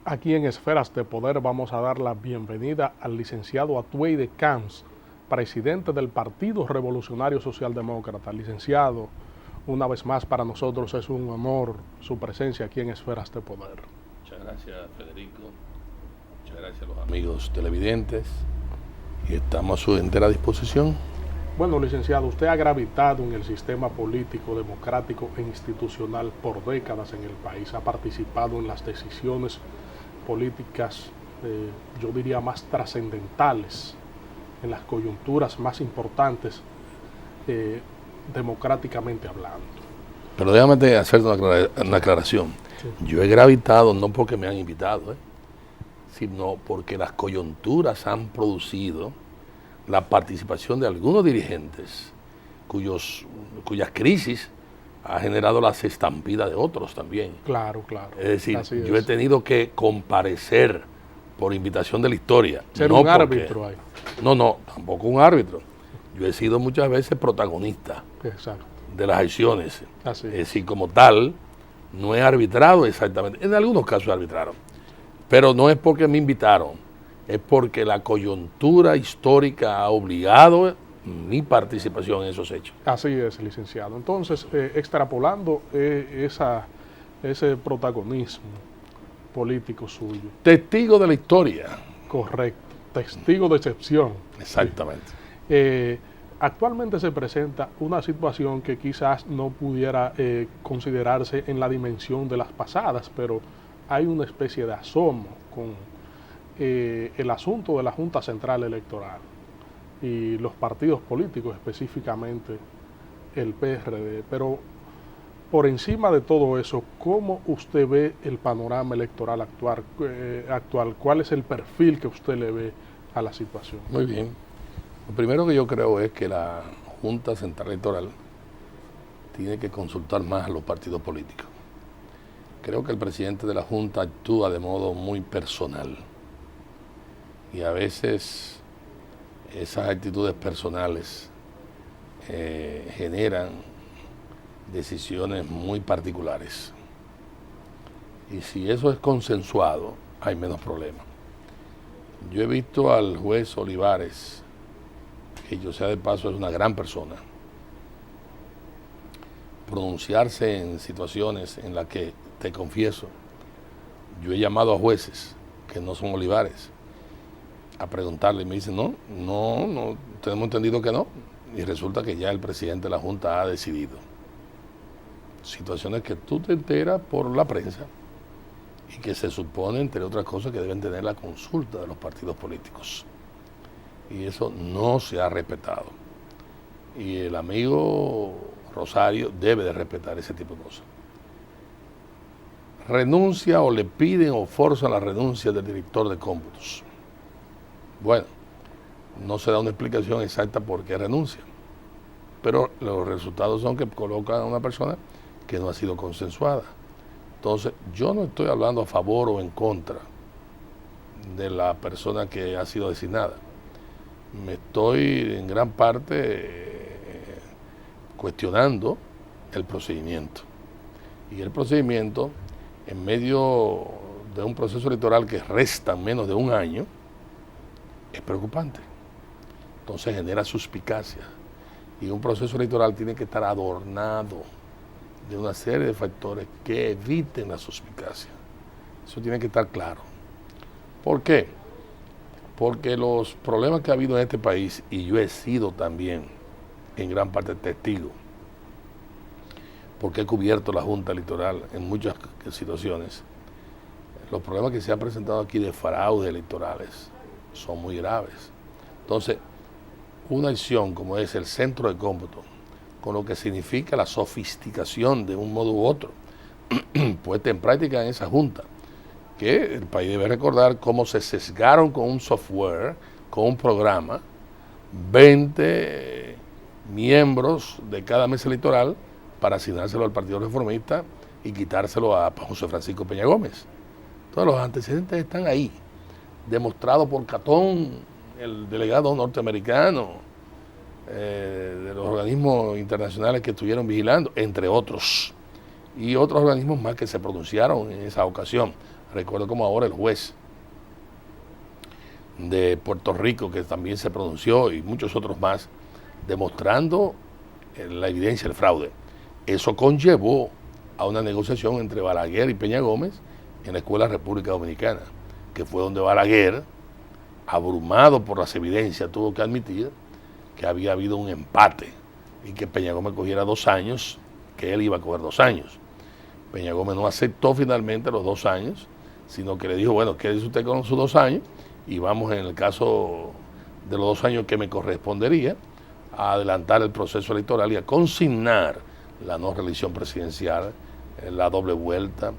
Aquí en Esferas de Poder vamos a dar la bienvenida al licenciado Atuey Camps, presidente del Partido Revolucionario Socialdemócrata. Licenciado, una vez más para nosotros es un honor su presencia aquí en Esferas de Poder. Muchas gracias, Federico. Muchas gracias a los amigos televidentes y estamos a su entera disposición. Bueno, licenciado, usted ha gravitado en el sistema político, democrático e institucional por décadas en el país, ha participado en las decisiones políticas, yo diría, más trascendentales, en las coyunturas más importantes, democráticamente hablando. Pero déjame hacerte una aclaración. Sí. Yo he gravitado no porque me han invitado, sino porque las coyunturas han producido la participación de algunos dirigentes cuyas crisis ha generado las estampidas de otros también. Claro, claro. Es decir, yo he tenido que comparecer por invitación de la historia. Ser no un árbitro ahí. No, tampoco un árbitro. Yo he sido muchas veces protagonista. Exacto. De las acciones. Así es decir, como tal, no he arbitrado exactamente. En algunos casos arbitraron. Pero no es porque me invitaron, es porque la coyuntura histórica ha obligado mi participación en esos hechos. Así es, licenciado. Entonces, extrapolando ese protagonismo político suyo. Testigo de la historia. Correcto. Testigo de excepción. Exactamente. Actualmente se presenta una situación que quizás no pudiera considerarse en la dimensión de las pasadas, pero hay una especie de asomo con el asunto de la Junta Central Electoral y los partidos políticos, específicamente el PRD. Pero por encima de todo eso, ¿cómo usted ve el panorama electoral actual? ¿Cuál es el perfil que usted le ve a la situación? Muy bien. Lo primero que yo creo es que la Junta Central Electoral tiene que consultar más a los partidos políticos. Creo que el presidente de la Junta actúa de modo muy personal y a veces esas actitudes personales generan decisiones muy particulares. Y si eso es consensuado, hay menos problemas. Yo he visto al juez Olivares, que yo sea de paso es una gran persona, pronunciarse en situaciones en las que, te confieso, yo he llamado a jueces que no son Olivares a preguntarle y me dicen no, tenemos entendido que no, y resulta que ya el presidente de la Junta ha decidido. Situaciones que tú te enteras por la prensa y que se supone, entre otras cosas, que deben tener la consulta de los partidos políticos. Y eso no se ha respetado. Y el amigo Rosario debe de respetar ese tipo de cosas. Renuncia o le piden o forzan la renuncia del director de cómputos. Bueno, no se da una explicación exacta por qué renuncia, pero los resultados son que colocan a una persona que no ha sido consensuada. Entonces, yo no estoy hablando a favor o en contra de la persona que ha sido designada. Me estoy en gran parte cuestionando el procedimiento. Y el procedimiento, en medio de un proceso electoral que resta menos de un año, es preocupante. Entonces genera suspicacia. Y un proceso electoral tiene que estar adornado de una serie de factores que eviten la suspicacia. Eso tiene que estar claro. ¿Por qué? Porque los problemas que ha habido en este país, y yo he sido también en gran parte testigo, porque he cubierto la Junta Electoral en muchas situaciones, los problemas que se han presentado aquí de fraude electorales son muy graves. Entonces, una acción como es el centro de cómputo, con lo que significa la sofisticación de un modo u otro, puesta en práctica en esa Junta, que el país debe recordar cómo se sesgaron con un software, con un programa, 20 miembros de cada mesa electoral para asignárselo al Partido Reformista y quitárselo a José Francisco Peña Gómez. Todos los antecedentes están ahí, demostrados por Catón, el delegado norteamericano, de los organismos internacionales que estuvieron vigilando, entre otros, y otros organismos más que se pronunciaron en esa ocasión. Recuerdo como ahora el juez de Puerto Rico, que también se pronunció, y muchos otros más, demostrando la evidencia del fraude. Eso conllevó a una negociación entre Balaguer y Peña Gómez en la Escuela República Dominicana, que fue donde Balaguer, abrumado por las evidencias, tuvo que admitir que había habido un empate y que Peña Gómez cogiera 2 años, que él iba a coger 2 años. Peña Gómez no aceptó finalmente los 2 años, sino que le dijo, bueno, quédese usted con sus 2 años y vamos, en el caso de los 2 años que me correspondería, a adelantar el proceso electoral y a consignar la no reelección presidencial, la doble vuelta,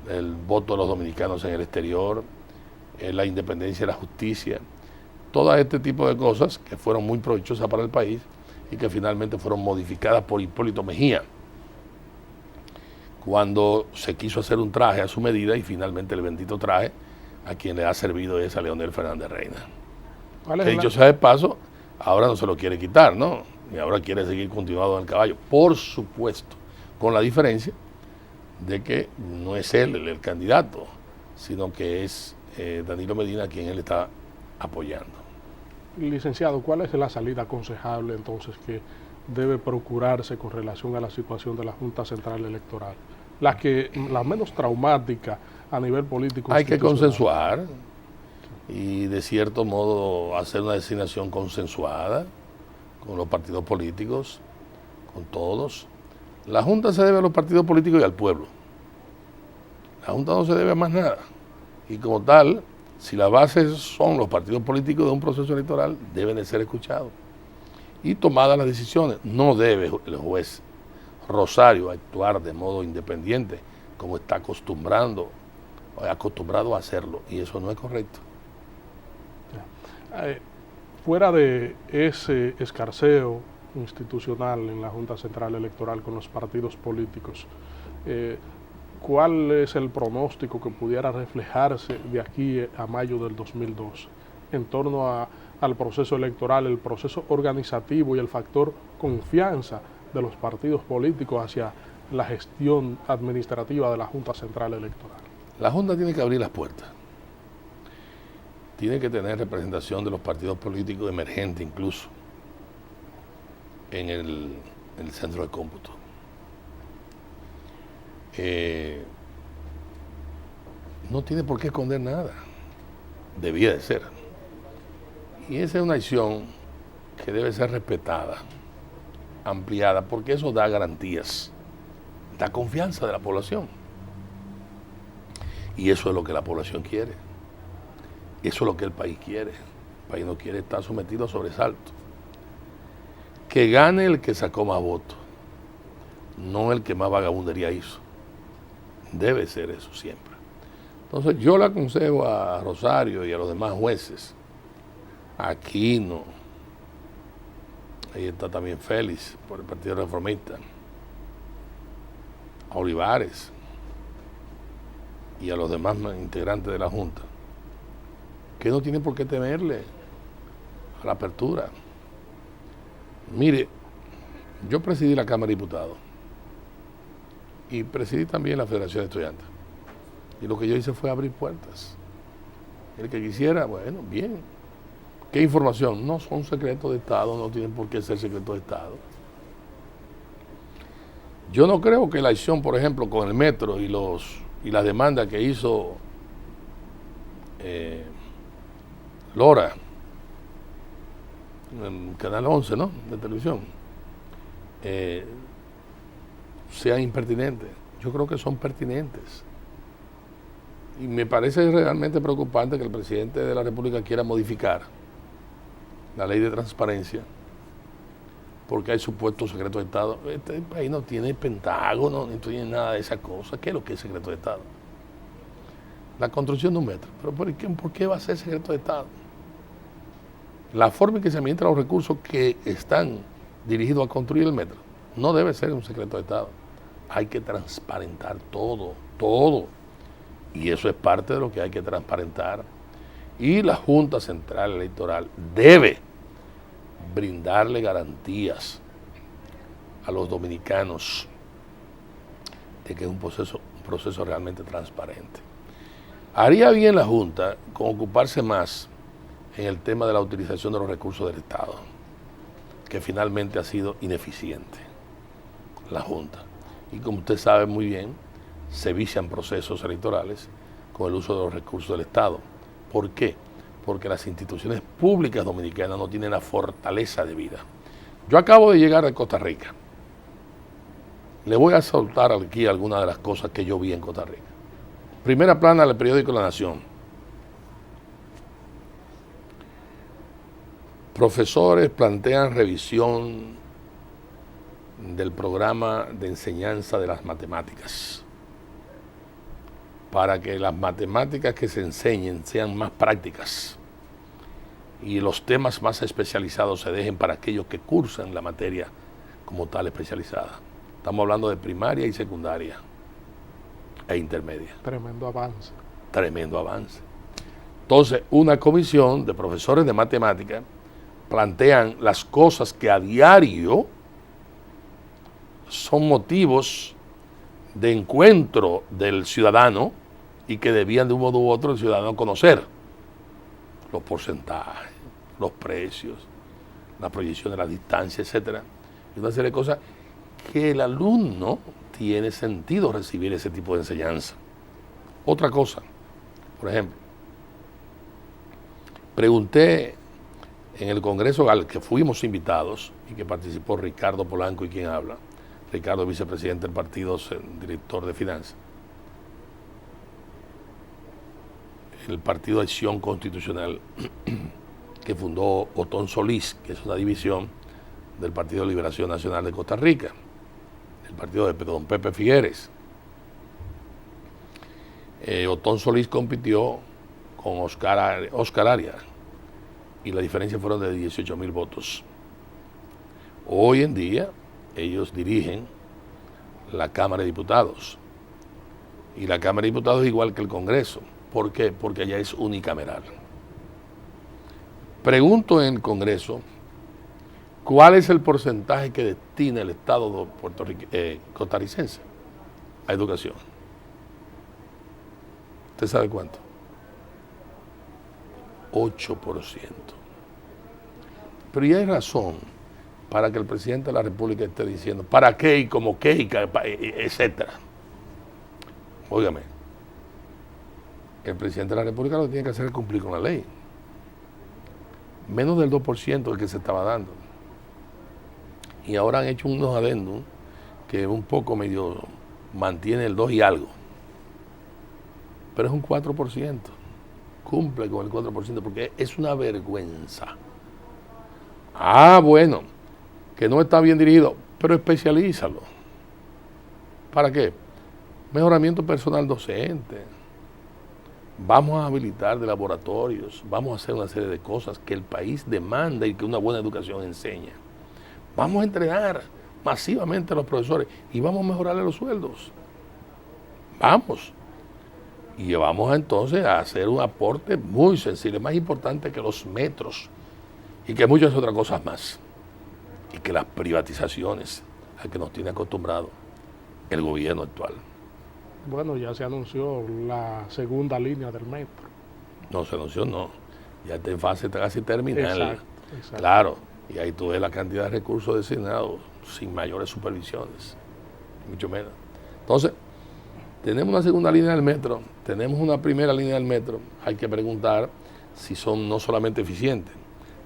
el voto de los dominicanos en el exterior, la independencia de la justicia, todo este tipo de cosas que fueron muy provechosas para el país y que finalmente fueron modificadas por Hipólito Mejía cuando se quiso hacer un traje a su medida, y finalmente el bendito traje a quien le ha servido es a Leonel Fernández Reina. Que dicho sea de paso, ahora no se lo quiere quitar, ¿no? Y ahora quiere seguir continuando en el caballo. Por supuesto, con la diferencia de que no es él el candidato, sino que es Danilo Medina quien él está apoyando. Licenciado, ¿cuál es la salida aconsejable entonces que debe procurarse con relación a la situación de la Junta Central Electoral? La menos traumática a nivel político. Hay que consensuar y de cierto modo hacer una designación consensuada con los partidos políticos, con todos. La Junta se debe a los partidos políticos y al pueblo. La Junta no se debe a más nada. Y como tal, si las bases son los partidos políticos de un proceso electoral, deben de ser escuchados. Y tomadas las decisiones, no debe el juez Rosario actuar de modo independiente, como está acostumbrado a hacerlo, y eso no es correcto. Fuera de ese escarceo institucional en la Junta Central Electoral con los partidos políticos, ¿cuál es el pronóstico que pudiera reflejarse de aquí a mayo del 2012 en torno al proceso electoral, el proceso organizativo y el factor confianza de los partidos políticos hacia la gestión administrativa de la Junta Central Electoral? La Junta tiene que abrir las puertas. Tiene que tener representación de los partidos políticos emergentes incluso en el centro de cómputo. No tiene por qué esconder nada. Debía de ser. Y esa es una acción que debe ser respetada, ampliada, porque eso da garantías, da confianza de la población. Y eso es lo que la población quiere. Eso es lo que el país quiere. El país no quiere estar sometido a sobresalto. Que gane el que sacó más votos, no el que más vagabundería hizo. Debe ser eso siempre. Entonces yo le aconsejo a Rosario y a los demás jueces, a Aquino, ahí está también Félix por el Partido Reformista, a Olivares y a los demás integrantes de la Junta, que no tienen por qué temerle a la apertura. Mire, yo presidí la Cámara de Diputados y presidí también la Federación de Estudiantes. Y lo que yo hice fue abrir puertas. El que quisiera, bueno, bien. ¿Qué información? No son secretos de Estado, no tienen por qué ser secretos de Estado. Yo no creo que la acción, por ejemplo, con el metro y las demandas que hizo Lora, en Canal 11, ¿no?, de televisión, sean impertinentes. Yo creo que son pertinentes. Y me parece realmente preocupante que el presidente de la República quiera modificar la ley de transparencia porque hay supuestos secretos de Estado. Este país no tiene Pentágono, ni tiene nada de esas cosas. ¿Qué es lo que es secreto de Estado? La construcción de un metro. ¿Pero por qué va a ser secreto de Estado? La forma en que se administran los recursos que están dirigidos a construir el metro no debe ser un secreto de Estado. Hay que transparentar todo, todo. Y eso es parte de lo que hay que transparentar. Y la Junta Central Electoral debe brindarle garantías a los dominicanos de que es un proceso realmente transparente. Haría bien la Junta con ocuparse más en el tema de la utilización de los recursos del Estado, que finalmente ha sido ineficiente la Junta. Y como usted sabe muy bien, se vician procesos electorales con el uso de los recursos del Estado. ¿Por qué? Porque las instituciones públicas dominicanas no tienen la fortaleza de vida. Yo acabo de llegar de Costa Rica. Le voy a soltar aquí algunas de las cosas que yo vi en Costa Rica. Primera plana del periódico La Nación. Profesores plantean revisión del programa de enseñanza de las matemáticas para que las matemáticas que se enseñen sean más prácticas y los temas más especializados se dejen para aquellos que cursan la materia como tal especializada. Estamos hablando de primaria y secundaria e intermedia. Tremendo avance. Tremendo avance. Entonces, una comisión de profesores de matemáticas plantean las cosas que a diario son motivos de encuentro del ciudadano y que debían de un modo u otro el ciudadano conocer. Los porcentajes, los precios, la proyección de la distancia, etcétera. Y una serie de cosas que el alumno tiene sentido recibir ese tipo de enseñanza. Otra cosa, por ejemplo, pregunté en el Congreso al que fuimos invitados y que participó Ricardo Polanco y quien habla, Ricardo, vicepresidente del partido, director de finanzas, el Partido de Acción Constitucional que fundó Otón Solís, que es una división del Partido de Liberación Nacional de Costa Rica, el partido de don Pepe Figueres. Otón Solís compitió con Oscar Arias y la diferencia fueron de 18,000 votos. Hoy en día ellos dirigen la Cámara de Diputados y la Cámara de Diputados es igual que el Congreso. ¿Por qué? Porque allá es unicameral. Pregunto en el Congreso, ¿cuál es el porcentaje que destina el Estado costarricense a educación? ¿Usted sabe cuánto? 8%. Pero ya hay razón para que el presidente de la República esté diciendo ¿para qué y cómo qué y etcétera? Óigame, el presidente de la República lo que tiene que hacer es cumplir con la ley. Menos del 2% del que se estaba dando. Y ahora han hecho unos adendum que un poco medio mantiene el 2 y algo. Pero es un 4%. Cumple con el 4% porque es una vergüenza. Ah, bueno, que no está bien dirigido, pero especialízalo. ¿Para qué? Mejoramiento personal docente. Vamos a habilitar de laboratorios, vamos a hacer una serie de cosas que el país demanda y que una buena educación enseña. Vamos a entrenar masivamente a los profesores y vamos a mejorarle los sueldos. Vamos. Y vamos entonces a hacer un aporte muy sensible, más importante que los metros y que muchas otras cosas más. Y que las privatizaciones a que nos tiene acostumbrado el gobierno actual. Bueno, ya se anunció la segunda línea del metro. No se anunció, no. Ya está en fase casi terminal. Exacto. Claro. Y ahí tú ves la cantidad de recursos designados sin mayores supervisiones, mucho menos. Entonces, tenemos una segunda línea del metro, tenemos una primera línea del metro. Hay que preguntar si son no solamente eficientes,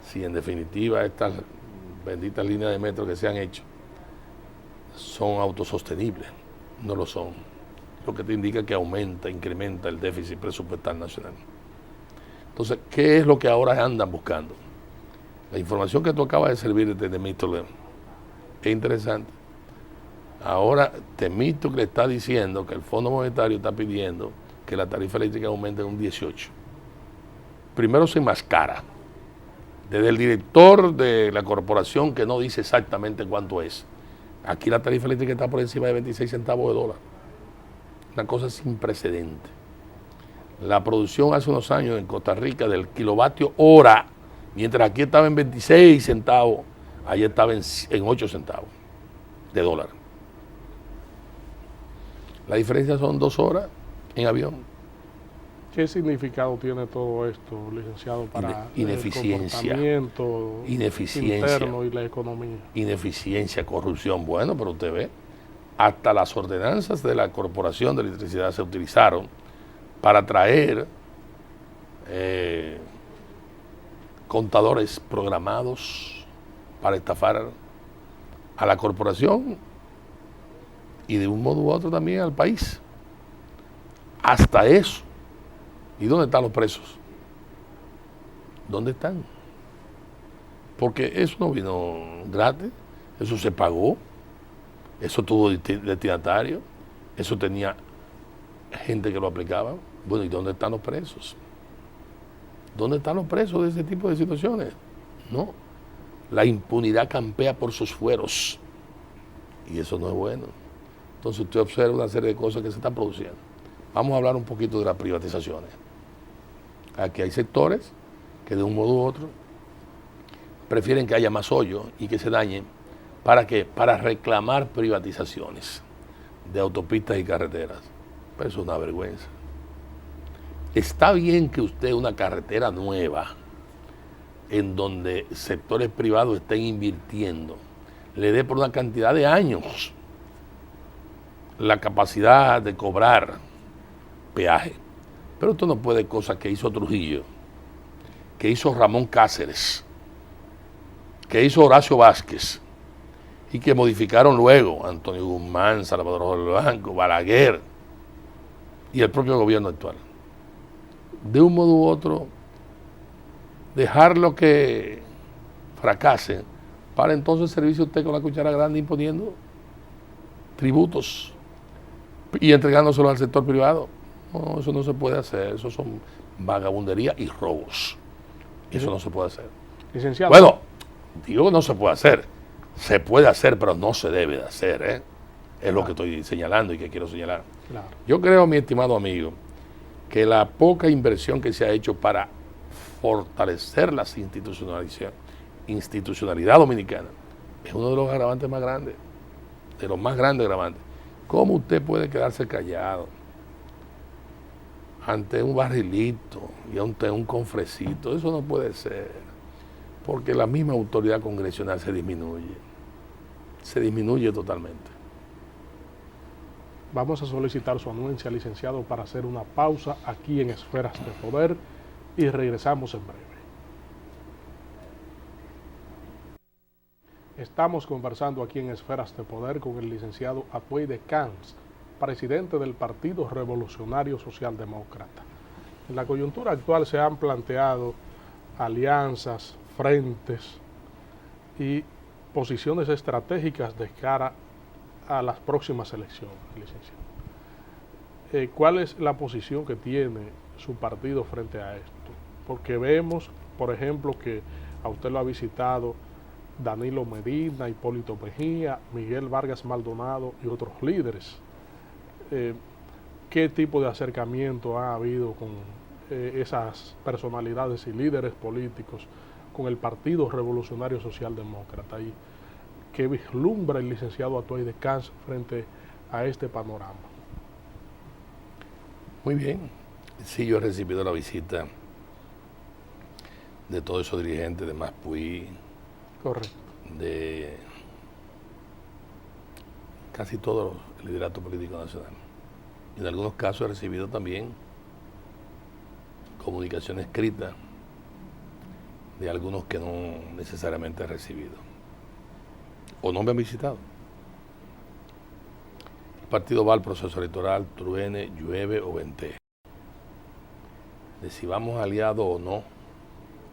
si en definitiva estas benditas líneas de metro que se han hecho son autosostenibles. No lo son. Lo que te indica que incrementa el déficit presupuestal nacional. Entonces, ¿qué es lo que ahora andan buscando? La información que tú acabas de servir de Temístocles es interesante. Ahora Temístocles está diciendo que el Fondo Monetario está pidiendo que la tarifa eléctrica aumente en un 18%. Primero se enmascara. Desde el director de la corporación que no dice exactamente cuánto es. Aquí la tarifa eléctrica está por encima de 26 centavos de dólar. Una cosa sin precedente. La producción hace unos años en Costa Rica del kilovatio hora, mientras aquí estaba en 26 centavos, allá estaba en 8 centavos de dólar. La diferencia son 2 horas en avión. ¿Qué significado tiene todo esto, licenciado, para Ineficiencia, el comportamiento interno y la economía? Ineficiencia, corrupción. Bueno, pero usted ve, hasta las ordenanzas de la Corporación de Electricidad se utilizaron para traer contadores programados para estafar a la corporación y de un modo u otro también al país. Hasta eso. ¿Y dónde están los presos? ¿Dónde están? Porque eso no vino gratis, eso se pagó, eso tuvo destinatario, eso tenía gente que lo aplicaba. Bueno, ¿y dónde están los presos? ¿Dónde están los presos de ese tipo de situaciones? No. La impunidad campea por sus fueros. Y eso no es bueno. Entonces usted observa una serie de cosas que se están produciendo. Vamos a hablar un poquito de las privatizaciones. Aquí hay sectores que de un modo u otro prefieren que haya más hoyo y que se dañen. ¿Para qué? Para reclamar privatizaciones de autopistas y carreteras. Pero eso es una vergüenza. Está bien que usted una carretera nueva, en donde sectores privados estén invirtiendo, le dé por una cantidad de años la capacidad de cobrar peaje. Pero esto no puede cosas que hizo Trujillo, que hizo Ramón Cáceres, que hizo Horacio Vázquez, y que modificaron luego Antonio Guzmán, Salvador Blanco, Balaguer y el propio gobierno actual. De un modo u otro, dejarlo que fracase, para entonces servirse usted con la cuchara grande imponiendo tributos y entregándoselo al sector privado. No, eso no se puede hacer, eso son vagabundería y robos. Eso no se puede hacer. Licenciado. Bueno, digo que no se puede hacer. Se puede hacer, pero no se debe de hacer, ¿eh? Es lo que estoy señalando y que quiero señalar. Claro. Yo creo, mi estimado amigo, que la poca inversión que se ha hecho para fortalecer la institucionalidad dominicana es uno de los agravantes más grandes, de los más grandes agravantes. ¿Cómo usted puede quedarse callado ante un barrilito y ante un confresito? Eso no puede ser, porque la misma autoridad congresional se disminuye totalmente. Vamos a solicitar su anuencia, licenciado, para hacer una pausa aquí en Esferas de Poder y regresamos en breve. Estamos conversando aquí en Esferas de Poder con el licenciado Atuey de Camps, presidente del Partido Revolucionario Socialdemócrata. En la coyuntura actual se han planteado alianzas, frentes y posiciones estratégicas de cara a las próximas elecciones, licenciado. ¿Cuál es la posición que tiene su partido frente a esto? Porque vemos, por ejemplo, que a usted lo ha visitado Danilo Medina, Hipólito Mejía, Miguel Vargas Maldonado y otros líderes. ¿Qué tipo de acercamiento ha habido con esas personalidades y líderes políticos con el Partido Revolucionario Socialdemócrata? ¿Y qué vislumbra el licenciado Atuey de Camps frente a este panorama? Muy bien. Sí, yo he recibido la visita de todos esos dirigentes de Maspuí. Correcto. De casi todo el liderato político nacional. En algunos casos he recibido también comunicación escrita de algunos que no necesariamente he recibido o no me han visitado. El partido va al proceso electoral, truene, llueve o ventee. De si vamos aliados o no,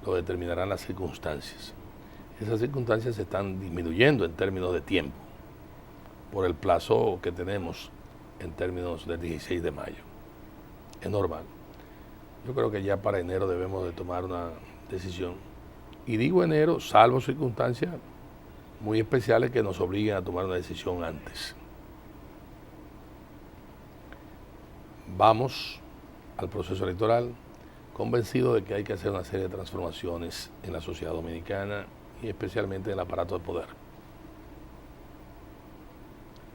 lo determinarán las circunstancias. Esas circunstancias se están disminuyendo en términos de tiempo por el plazo que tenemos en términos del 16 de mayo. Es normal. Yo creo que ya para enero debemos de tomar una decisión. Y digo enero, salvo circunstancias muy especiales que nos obliguen a tomar una decisión antes. Vamos al proceso electoral convencido de que hay que hacer una serie de transformaciones en la sociedad dominicana y especialmente en el aparato de poder.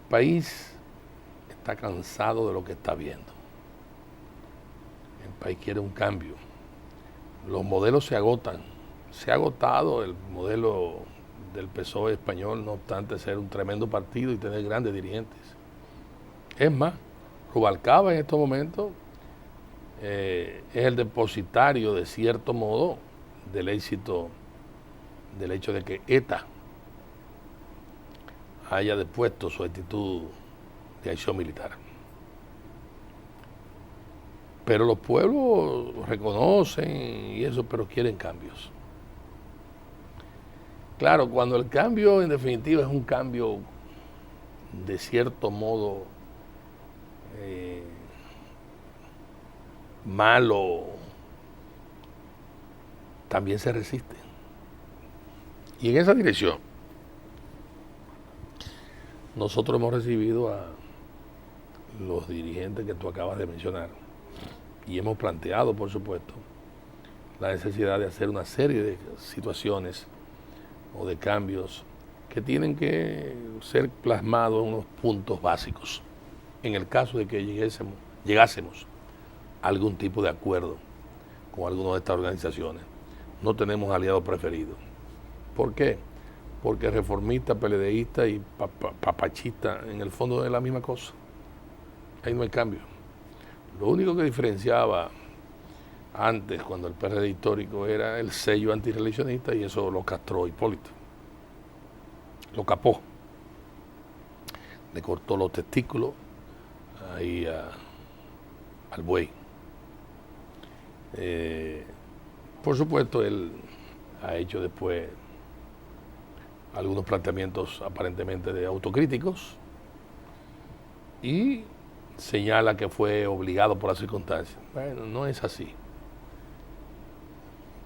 El país está cansado de lo que está viendo. El país quiere un cambio. Los modelos se agotan. Se ha agotado el modelo del PSOE español, no obstante ser un tremendo partido y tener grandes dirigentes. Es más, Rubalcaba en estos momentos es el depositario, de cierto modo, del éxito, del hecho de que ETA haya depuesto su actitud de acción militar. Pero los pueblos reconocen y eso, pero quieren cambios. Claro, cuando el cambio en definitiva es un cambio de cierto modo malo, también se resiste. Y en esa dirección, nosotros hemos recibido a los dirigentes que tú acabas de mencionar y hemos planteado, por supuesto, la necesidad de hacer una serie de situaciones o de cambios que tienen que ser plasmados en unos puntos básicos. En el caso de que llegásemos a algún tipo de acuerdo con alguna de estas organizaciones, no tenemos aliados preferidos. ¿Por qué? Porque reformista, peledeísta y papachista en el fondo es la misma cosa. Ahí no hay cambio. Lo único que diferenciaba antes, cuando el PRD histórico, era el sello antirreeleccionista, y eso lo castró Hipólito. Lo capó. Le cortó los testículos ahí al buey. Por supuesto, él ha hecho después algunos planteamientos aparentemente de autocríticos y señala que fue obligado por las circunstancias. Bueno, no es así.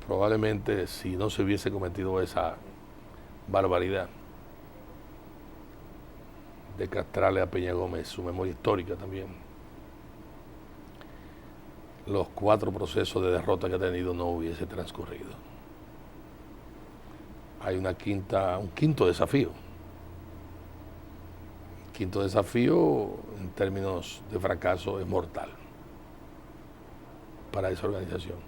Probablemente si no se hubiese cometido esa barbaridad de castrarle a Peña Gómez su memoria histórica también, los 4 procesos de derrota que ha tenido no hubiese transcurrido. Hay un quinto desafío. El quinto desafío, en términos de fracaso, es mortal para esa organización.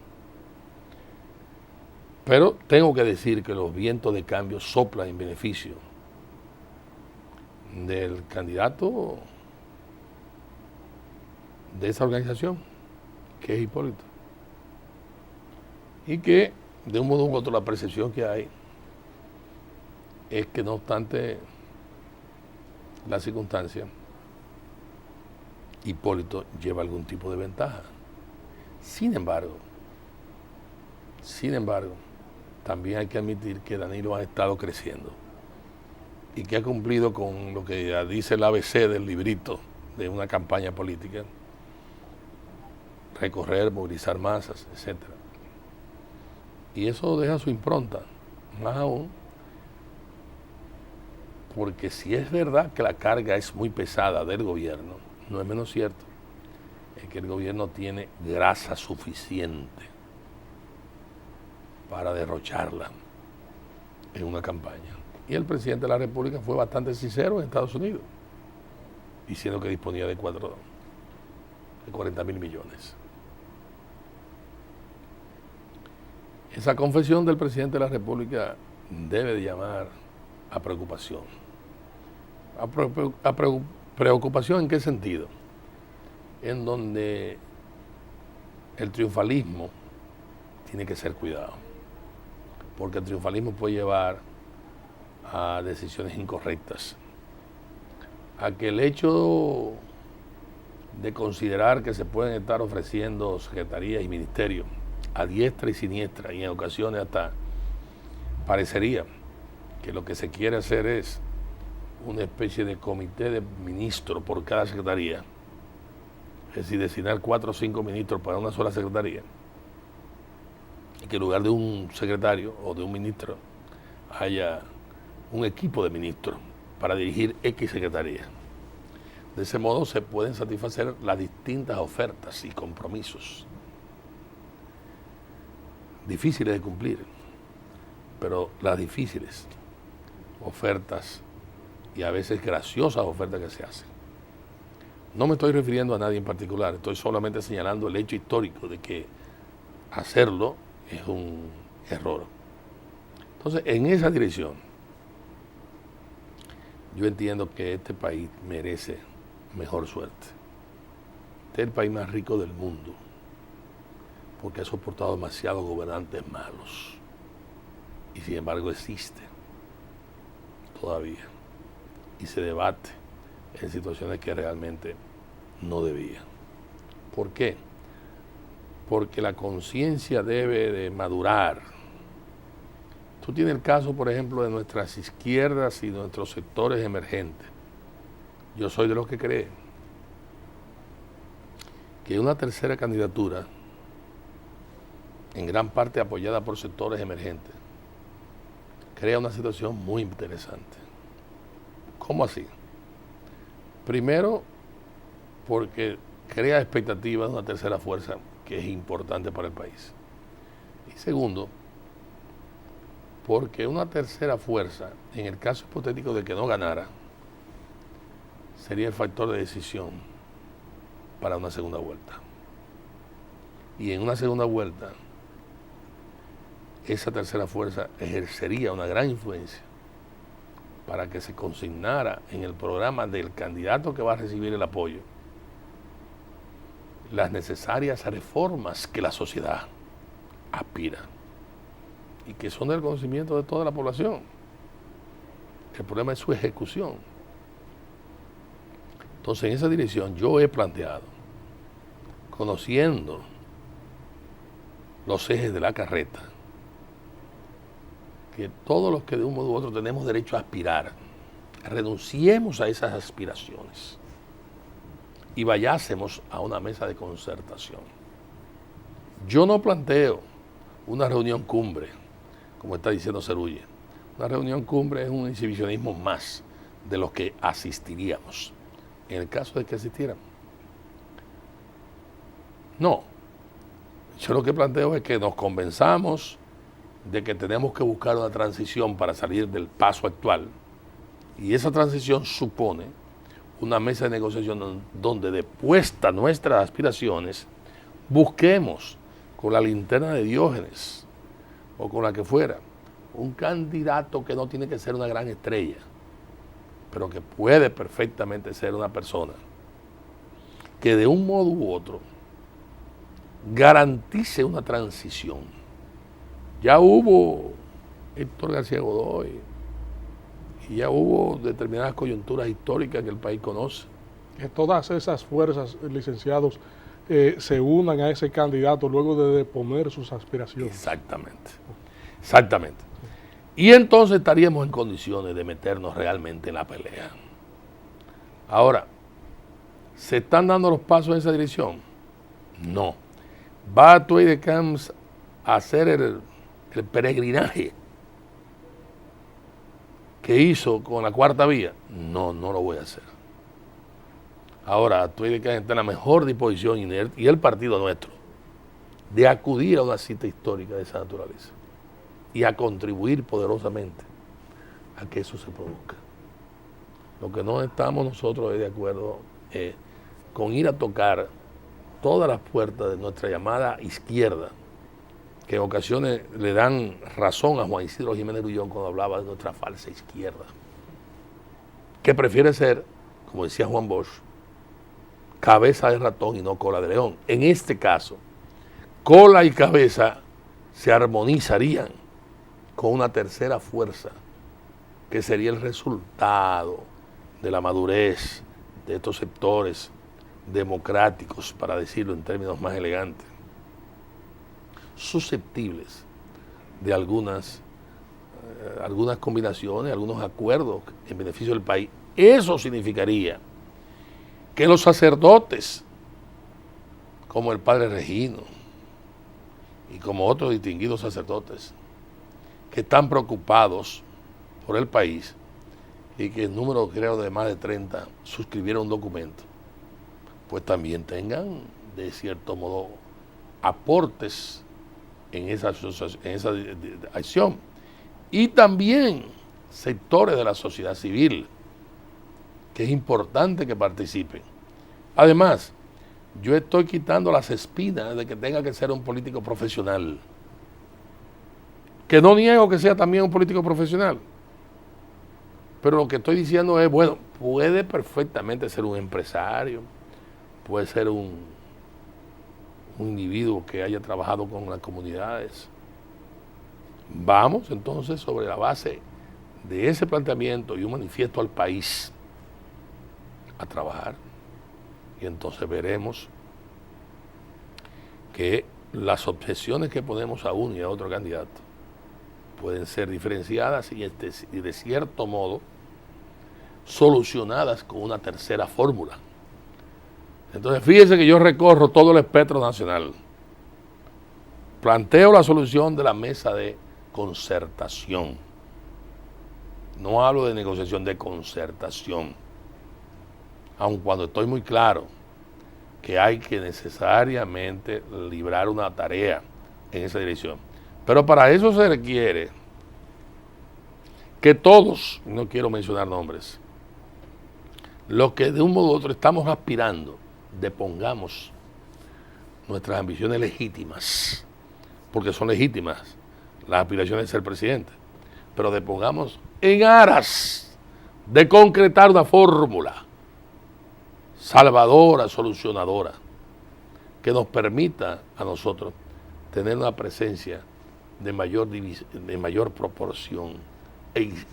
Pero tengo que decir que los vientos de cambio soplan en beneficio del candidato de esa organización, que es Hipólito. Y que, de un modo u otro, la percepción que hay es que, no obstante la circunstancia, Hipólito lleva algún tipo de ventaja. Sin embargo, también hay que admitir que Danilo ha estado creciendo y que ha cumplido con lo que dice el ABC del librito de una campaña política: recorrer, movilizar masas, etc. Y eso deja su impronta, más aún porque si es verdad que la carga es muy pesada del gobierno, no es menos cierto es que el gobierno tiene grasa suficiente para derrocharla en una campaña. Y el presidente de la República fue bastante sincero en Estados Unidos, diciendo que disponía de 40.000 millones. Esa confesión del presidente de la República debe de llamar a preocupación. ¿Preocupación en qué sentido? En donde el triunfalismo tiene que ser cuidado, porque el triunfalismo puede llevar a decisiones incorrectas, a que el hecho de considerar que se pueden estar ofreciendo secretarías y ministerios a diestra y siniestra, y en ocasiones hasta parecería que lo que se quiere hacer es una especie de comité de ministros por cada secretaría, es decir, designar 4 o 5 ministros para una sola secretaría, y que en lugar de un secretario o de un ministro haya un equipo de ministros para dirigir X secretaría. De ese modo se pueden satisfacer las distintas ofertas y compromisos, difíciles de cumplir, pero las difíciles ofertas y a veces graciosas ofertas que se hacen No me estoy refiriendo a nadie en particular, estoy solamente señalando el hecho histórico de que hacerlo es un error. Entonces, en esa dirección, yo entiendo que este país merece mejor suerte. Este es el país más rico del mundo, porque ha soportado demasiados gobernantes malos. Y sin embargo existe todavía. Y se debate en situaciones que realmente no debía. ¿Por qué? Porque la conciencia debe de madurar. Tú tienes el caso, por ejemplo, de nuestras izquierdas y nuestros sectores emergentes. Yo soy de los que creen que una tercera candidatura, en gran parte apoyada por sectores emergentes, crea una situación muy interesante. ¿Cómo así? Primero, porque crea expectativas de una tercera fuerza que es importante para el país. Y segundo, porque una tercera fuerza, en el caso hipotético de que no ganara, sería el factor de decisión para una segunda vuelta. Y en una segunda vuelta, esa tercera fuerza ejercería una gran influencia para que se consignara en el programa del candidato que va a recibir el apoyo las necesarias reformas que la sociedad aspira y que son del conocimiento de toda la población. El problema es su ejecución. Entonces, en esa dirección yo he planteado, conociendo los ejes de la carreta, que todos los que de un modo u otro tenemos derecho a aspirar, renunciemos a esas aspiraciones y vayásemos a una mesa de concertación. Yo no planteo una reunión cumbre, como está diciendo Cerulle. Una reunión cumbre es un exhibicionismo más de los que asistiríamos, en el caso de que asistiéramos. No, yo lo que planteo es que nos convenzamos de que tenemos que buscar una transición para salir del paso actual, y esa transición supone una mesa de negociación donde, depuestas nuestras aspiraciones, busquemos con la linterna de Diógenes o con la que fuera un candidato que no tiene que ser una gran estrella, pero que puede perfectamente ser una persona que de un modo u otro garantice una transición. Ya hubo Héctor García Godoy y ya hubo determinadas coyunturas históricas que el país conoce. Que todas esas fuerzas, licenciados, se unan a ese candidato luego de deponer sus aspiraciones. Exactamente, exactamente. Y entonces estaríamos en condiciones de meternos realmente en la pelea. Ahora, ¿se están dando los pasos en esa dirección? No. ¿Va Tway de Camps a hacer el peregrinaje que hizo con la cuarta vía? No, no lo voy a hacer. Ahora, Tway de Camps está en la mejor disposición y el partido nuestro de acudir a una cita histórica de esa naturaleza y a contribuir poderosamente a que eso se produzca. Lo que no estamos nosotros de acuerdo es con ir a tocar todas las puertas de nuestra llamada izquierda, que en ocasiones le dan razón a Juan Isidro Jiménez Grullón cuando hablaba de nuestra falsa izquierda, que prefiere ser, como decía Juan Bosch, cabeza de ratón y no cola de león. En este caso, cola y cabeza se armonizarían con una tercera fuerza, que sería el resultado de la madurez de estos sectores democráticos, para decirlo en términos más elegantes, susceptibles de algunas combinaciones, algunos acuerdos en beneficio del país. Eso significaría que los sacerdotes, como el padre Regino y como otros distinguidos sacerdotes, que están preocupados por el país y que el número, creo, de más de 30 suscribieron un documento, pues también tengan, de cierto modo, aportes en esa acción. Y también sectores de la sociedad civil, que es importante que participen, Además, yo estoy quitando las espinas de que tenga que ser un político profesional. Que no niego que sea también un político profesional. Pero lo que estoy diciendo es, bueno, puede perfectamente ser un empresario, puede ser un individuo que haya trabajado con las comunidades. Vamos entonces sobre la base de ese planteamiento y un manifiesto al país a trabajar. Y entonces veremos que las objeciones que ponemos a uno y a otro candidato pueden ser diferenciadas y de cierto modo solucionadas con una tercera fórmula. Entonces fíjense que yo recorro todo el espectro nacional. Planteo la solución de la mesa de concertación. No hablo de negociación, de concertación. Aun cuando estoy muy claro que hay que necesariamente librar una tarea en esa dirección. Pero para eso se requiere que todos, no quiero mencionar nombres, los que de un modo u otro estamos aspirando, depongamos nuestras ambiciones legítimas, porque son legítimas las aspiraciones de ser presidente, pero depongamos en aras de concretar una fórmula salvadora, solucionadora, que nos permita a nosotros tener una presencia de mayor proporción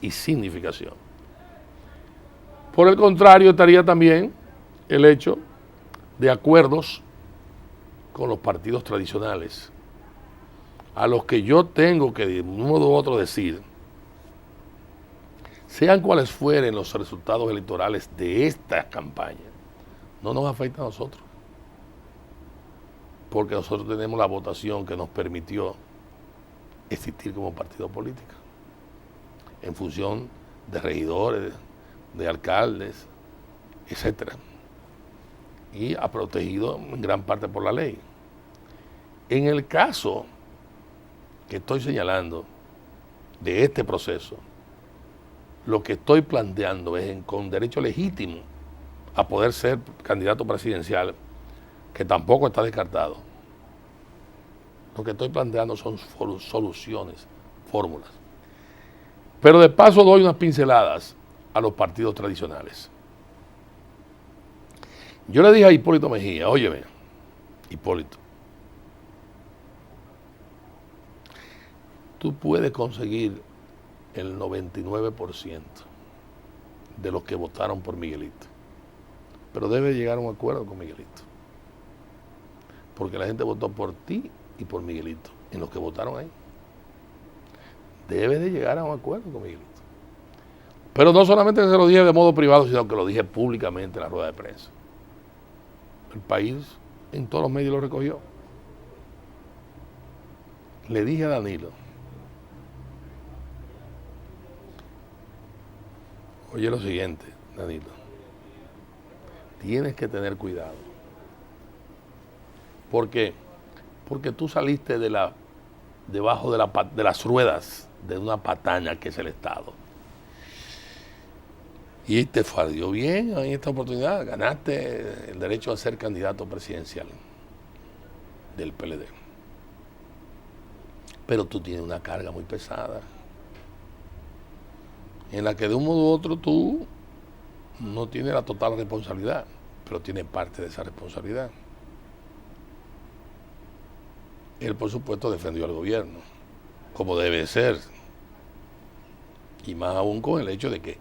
y significación. Por el contrario, estaría también el hecho de acuerdos con los partidos tradicionales, a los que yo tengo que de un modo u otro decir, sean cuales fueren los resultados electorales de esta campaña, no nos afecta a nosotros, porque nosotros tenemos la votación que nos permitió existir como partido político, en función de regidores, de alcaldes, etcétera, y ha protegido en gran parte por la ley. En el caso que estoy señalando de este proceso, lo que estoy planteando es con derecho legítimo a poder ser candidato presidencial, que tampoco está descartado. Lo que estoy planteando son soluciones, fórmulas. Pero de paso doy unas pinceladas a los partidos tradicionales. Yo le dije a Hipólito Mejía, óyeme, Hipólito, tú puedes conseguir el 99% de los que votaron por Miguelito, pero debes llegar a un acuerdo con Miguelito, porque la gente votó por ti y por Miguelito, en los que votaron ahí. Debes de llegar a un acuerdo con Miguelito. Pero no solamente se lo dije de modo privado, sino que lo dije públicamente en la rueda de prensa. El país en todos los medios lo recogió. Le dije a Danilo, oye lo siguiente, Danilo, tienes que tener cuidado. ¿Por qué? Porque tú saliste debajo de las ruedas de una patana que es el Estado. Y te salió bien en esta oportunidad, ganaste el derecho a ser candidato presidencial del PLD. Pero tú tienes una carga muy pesada, en la que de un modo u otro tú no tienes la total responsabilidad, pero tienes parte de esa responsabilidad. Él, por supuesto, defendió al gobierno, como debe ser, y más aún con el hecho de que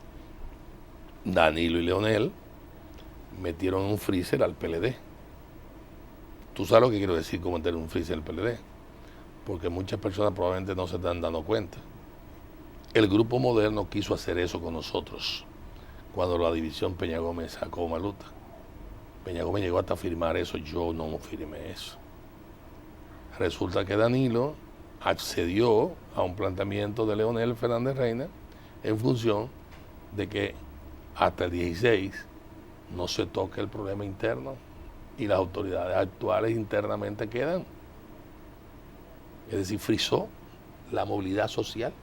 Danilo y Leonel metieron en un freezer al PLD. Tú sabes lo que quiero decir con meter un freezer al PLD, porque muchas personas probablemente no se están dando cuenta. El Grupo Moderno quiso hacer eso con nosotros cuando la división Peña Gómez sacó Maluta. Peña Gómez llegó hasta firmar eso, yo no firmé eso. Resulta que Danilo accedió a un planteamiento de Leonel Fernández Reina en función de que hasta el 16 no se toque el problema interno y las autoridades actuales internamente quedan. Es decir, frizó la movilidad social.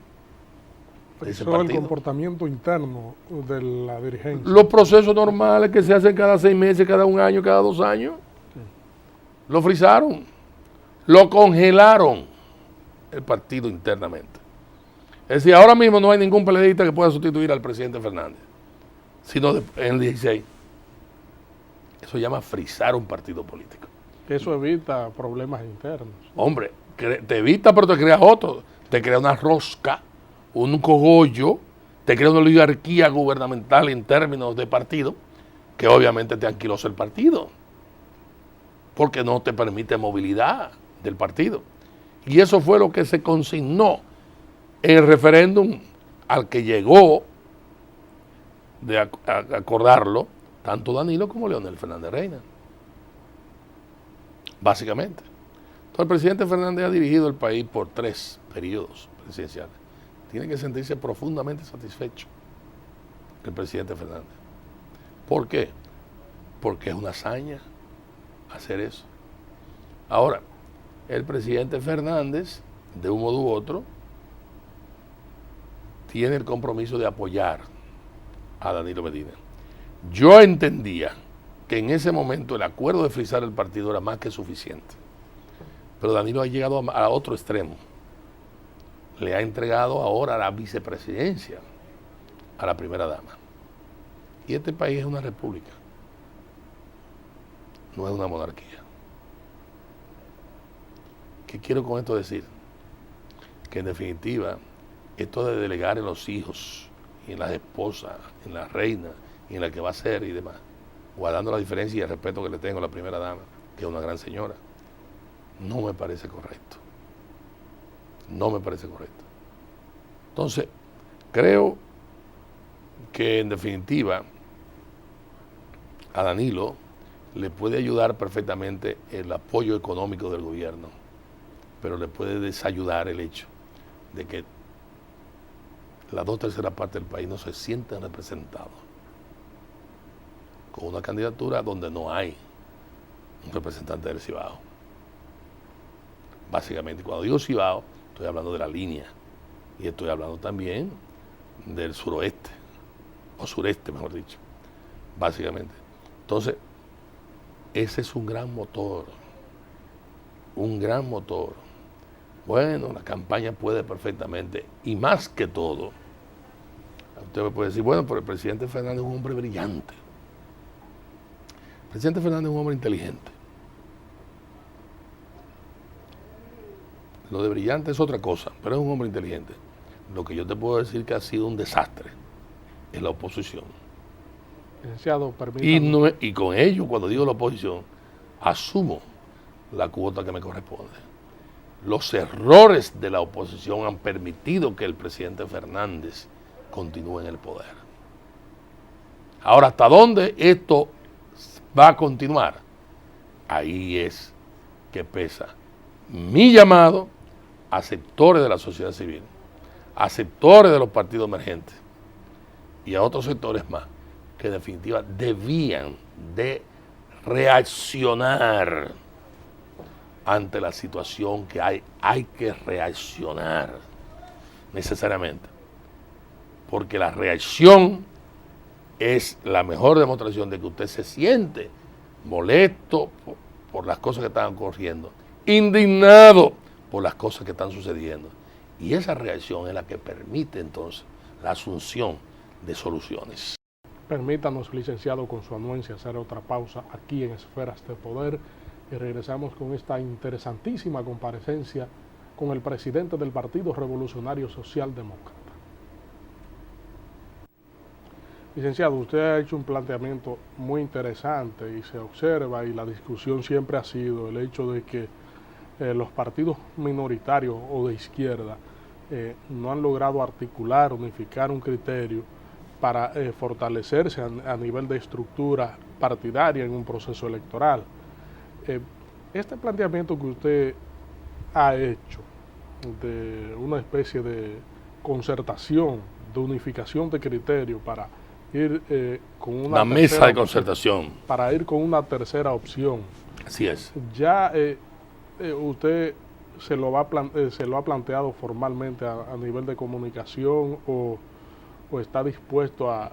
de ese Eso es el partido. comportamiento interno de la dirigencia. Los procesos normales que se hacen cada 6 meses, cada 1 año, cada 2 años, lo frisaron, lo congelaron el partido internamente. Es decir, ahora mismo no hay ningún peleadista que pueda sustituir al presidente Fernández, sino en el 16. Eso se llama frizar un partido político. Eso evita problemas internos. Hombre, te evita, pero te crea otro. Te crea una rosca, un cogollo, te crea una oligarquía gubernamental en términos de partido, que obviamente te anquilosa el partido, porque no te permite movilidad del partido. Y eso fue lo que se consignó en el referéndum al que llegó de acordarlo tanto Danilo como Leonel Fernández Reina. Básicamente. Entonces el presidente Fernández ha dirigido el país por 3 periodos presidenciales. Tiene que sentirse profundamente satisfecho el presidente Fernández. ¿Por qué? Porque es una hazaña hacer eso. Ahora, el presidente Fernández, de un modo u otro, tiene el compromiso de apoyar a Danilo Medina. Yo entendía que en ese momento el acuerdo de frizar el partido era más que suficiente. Pero Danilo ha llegado a otro extremo. Le ha entregado ahora la vicepresidencia a la primera dama. Y este país es una república, no es una monarquía. ¿Qué quiero con esto decir? Que en definitiva, esto de delegar en los hijos, y en las esposas, en la reina, y en la que va a ser y demás, guardando la diferencia y el respeto que le tengo a la primera dama, que es una gran señora, no me parece correcto. No me parece correcto. Entonces, creo que en definitiva a Danilo le puede ayudar perfectamente el apoyo económico del gobierno, pero le puede desayudar el hecho de que las 2/3 partes del país no se sienten representados con una candidatura donde no hay un representante del Cibao. Básicamente, cuando digo Cibao, estoy hablando de la línea y estoy hablando también del suroeste, o sureste, mejor dicho, básicamente. Entonces, ese es un gran motor, un gran motor. Bueno, la campaña puede perfectamente, y más que todo, usted me puede decir, bueno, pero el presidente Fernández es un hombre brillante. El presidente Fernández es un hombre inteligente. Lo de brillante es otra cosa, pero es un hombre inteligente. Lo que yo te puedo decir que ha sido un desastre es la oposición. Licenciado, permítame. Y con ello, cuando digo la oposición, asumo la cuota que me corresponde. Los errores de la oposición han permitido que el presidente Fernández continúe en el poder. Ahora, ¿hasta dónde esto va a continuar? Ahí es que pesa mi llamado a sectores de la sociedad civil, a sectores de los partidos emergentes y a otros sectores más que en definitiva debían de reaccionar ante la situación que hay que reaccionar necesariamente, porque la reacción es la mejor demostración de que usted se siente molesto por las cosas que están ocurriendo, indignado por las cosas que están sucediendo, y esa reacción es la que permite entonces la asunción de soluciones. Permítanos, licenciado, con su anuencia, hacer otra pausa aquí en Esferas de Poder y regresamos con esta interesantísima comparecencia con el presidente del Partido Revolucionario Socialdemócrata. Licenciado, usted ha hecho un planteamiento muy interesante y se observa, y la discusión siempre ha sido el hecho de que los partidos minoritarios o de izquierda no han logrado articular, unificar un criterio para fortalecerse a nivel de estructura partidaria en un proceso electoral. Este planteamiento que usted ha hecho de una especie de concertación, de unificación de criterio para ir con una mesa de concertación, para ir con una tercera opción. Así es. Ya usted se lo ha planteado formalmente a nivel de comunicación o está dispuesto a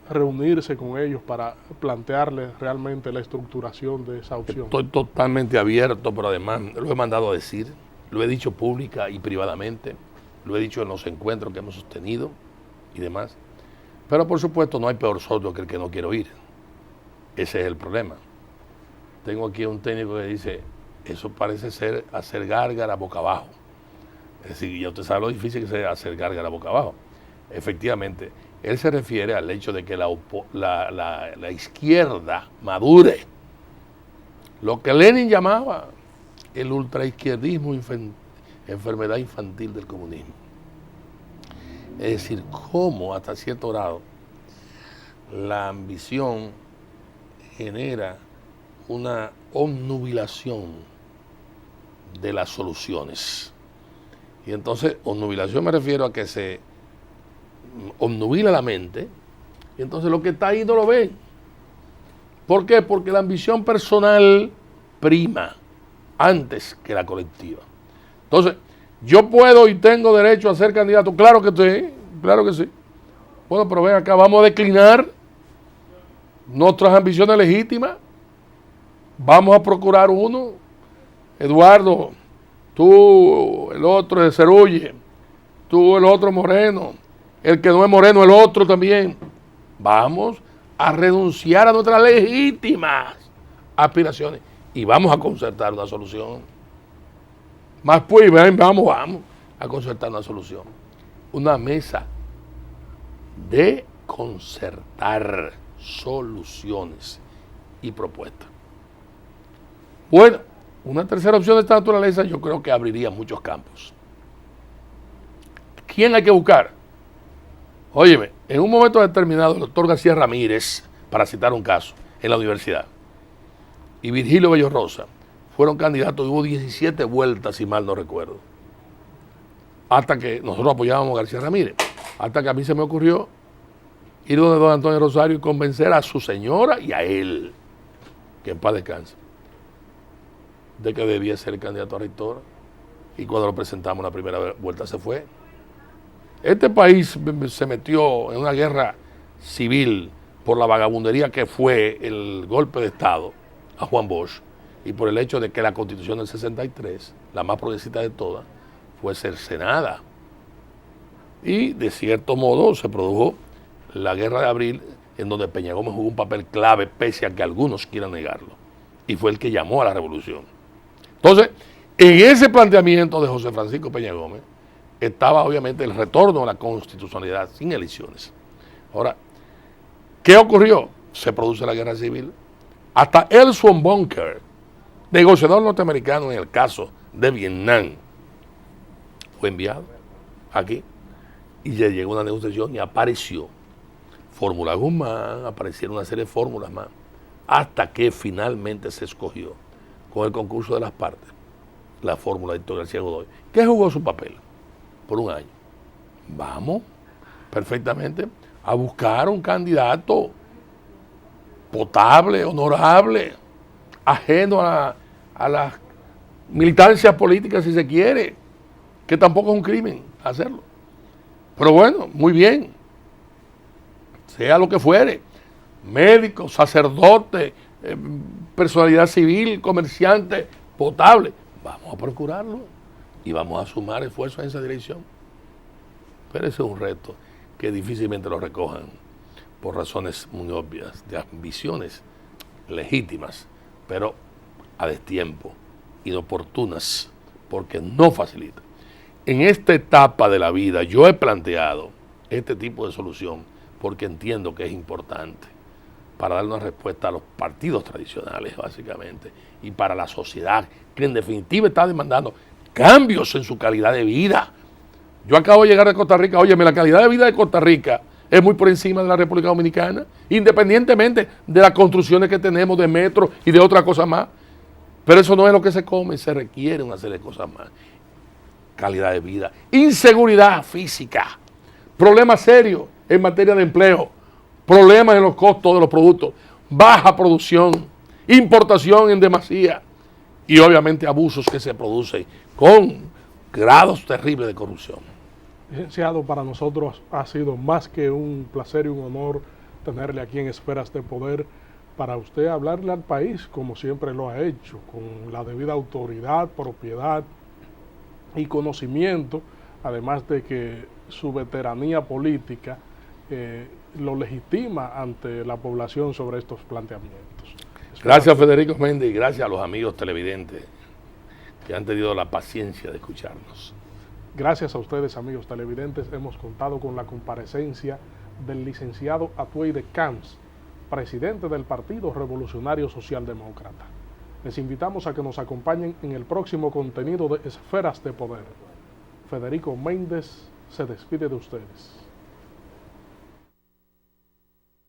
reunirse con ellos para plantearles realmente la estructuración de esa opción? Estoy totalmente abierto, pero además lo he mandado a decir, lo he dicho pública y privadamente, lo he dicho en los encuentros que hemos sostenido y demás. Pero por supuesto no hay peor sordo que el que no quiere oír. Ese es el problema. Tengo aquí un técnico que dice, eso parece ser hacer gárgara boca abajo. Es decir, ya usted sabe lo difícil que es hacer gárgara boca abajo. Efectivamente, él se refiere al hecho de que la izquierda madure. Lo que Lenin llamaba el ultraizquierdismo, enfermedad infantil del comunismo. Es decir, cómo hasta cierto grado la ambición genera una obnubilación de las soluciones. Y entonces, obnubilación me refiero a que se obnubila la mente, y entonces lo que está ahí no lo ven. ¿Por qué? Porque la ambición personal prima antes que la colectiva. Entonces, yo puedo y tengo derecho a ser candidato, claro que sí, claro que sí. Bueno, pero ven acá, vamos a declinar nuestras ambiciones legítimas, vamos a procurar uno, Eduardo, tú, el otro de Cerulle, tú, el otro Moreno, el que no es Moreno, el otro también. Vamos a renunciar a nuestras legítimas aspiraciones y vamos a concertar una solución. Más pues, vamos a concertar una solución. Una mesa de concertar soluciones y propuestas. Bueno, una tercera opción de esta naturaleza yo creo que abriría muchos campos. ¿Quién hay que buscar? Óyeme, en un momento determinado el doctor García Ramírez, para citar un caso, en la universidad, y Virgilio Bello Rosa fueron candidatos, hubo 17 vueltas, si mal no recuerdo, hasta que nosotros apoyábamos a García Ramírez, hasta que a mí se me ocurrió ir donde don Antonio Rosario y convencer a su señora y a él, que en paz descanse, de que debía ser el candidato a rector, y cuando lo presentamos la primera vuelta se fue. Este país se metió en una guerra civil por la vagabundería que fue el golpe de Estado a Juan Bosch y por el hecho de que la Constitución del 63, la más progresista de todas, fue cercenada. Y de cierto modo se produjo la Guerra de Abril, en donde Peña Gómez jugó un papel clave, pese a que algunos quieran negarlo. Y fue el que llamó a la revolución. Entonces, en ese planteamiento de José Francisco Peña Gómez, estaba obviamente el retorno a la constitucionalidad sin elecciones. Ahora, ¿qué ocurrió? Se produce la guerra civil. Hasta Ernst von Bunker, negociador norteamericano en el caso de Vietnam, fue enviado aquí y ya llegó una negociación y apareció Fórmula Guzmán, aparecieron una serie de fórmulas más, hasta que finalmente se escogió con el concurso de las partes la fórmula de Héctor García Godoy, que jugó su papel por un año. Vamos perfectamente a buscar un candidato potable, honorable, ajeno a las militancias políticas, si se quiere, que tampoco es un crimen hacerlo. Pero bueno, muy bien, sea lo que fuere, médico, sacerdote, personalidad civil, comerciante, potable, vamos a procurarlo y vamos a sumar esfuerzos en esa dirección. Pero ese es un reto que difícilmente lo recojan por razones muy obvias, de ambiciones legítimas, pero a destiempo, inoportunas, porque no facilita. En esta etapa de la vida yo he planteado este tipo de solución porque entiendo que es importante para dar una respuesta a los partidos tradicionales, básicamente, y para la sociedad, que en definitiva está demandando cambios en su calidad de vida. Yo acabo de llegar de Costa Rica, óyeme, la calidad de vida de Costa Rica es muy por encima de la República Dominicana, independientemente de las construcciones que tenemos de metro y de otras cosas más. Pero eso no es lo que se come, se requiere una serie de cosas más. Calidad de vida, inseguridad física, problemas serios en materia de empleo, problemas en los costos de los productos, baja producción, importación en demasía y obviamente abusos que se producen con grados terribles de corrupción. Licenciado, para nosotros ha sido más que un placer y un honor tenerle aquí en Esferas de Poder para usted hablarle al país como siempre lo ha hecho, con la debida autoridad, propiedad y conocimiento, además de que su veteranía política lo legitima ante la población sobre estos planteamientos. Gracias Federico Méndez y gracias a los amigos televidentes que han tenido la paciencia de escucharnos. Gracias a ustedes, amigos televidentes, hemos contado con la comparecencia del licenciado Atuey Camps, presidente del Partido Revolucionario Socialdemócrata. Les invitamos a que nos acompañen en el próximo contenido de Esferas de Poder. Federico Méndez se despide de ustedes.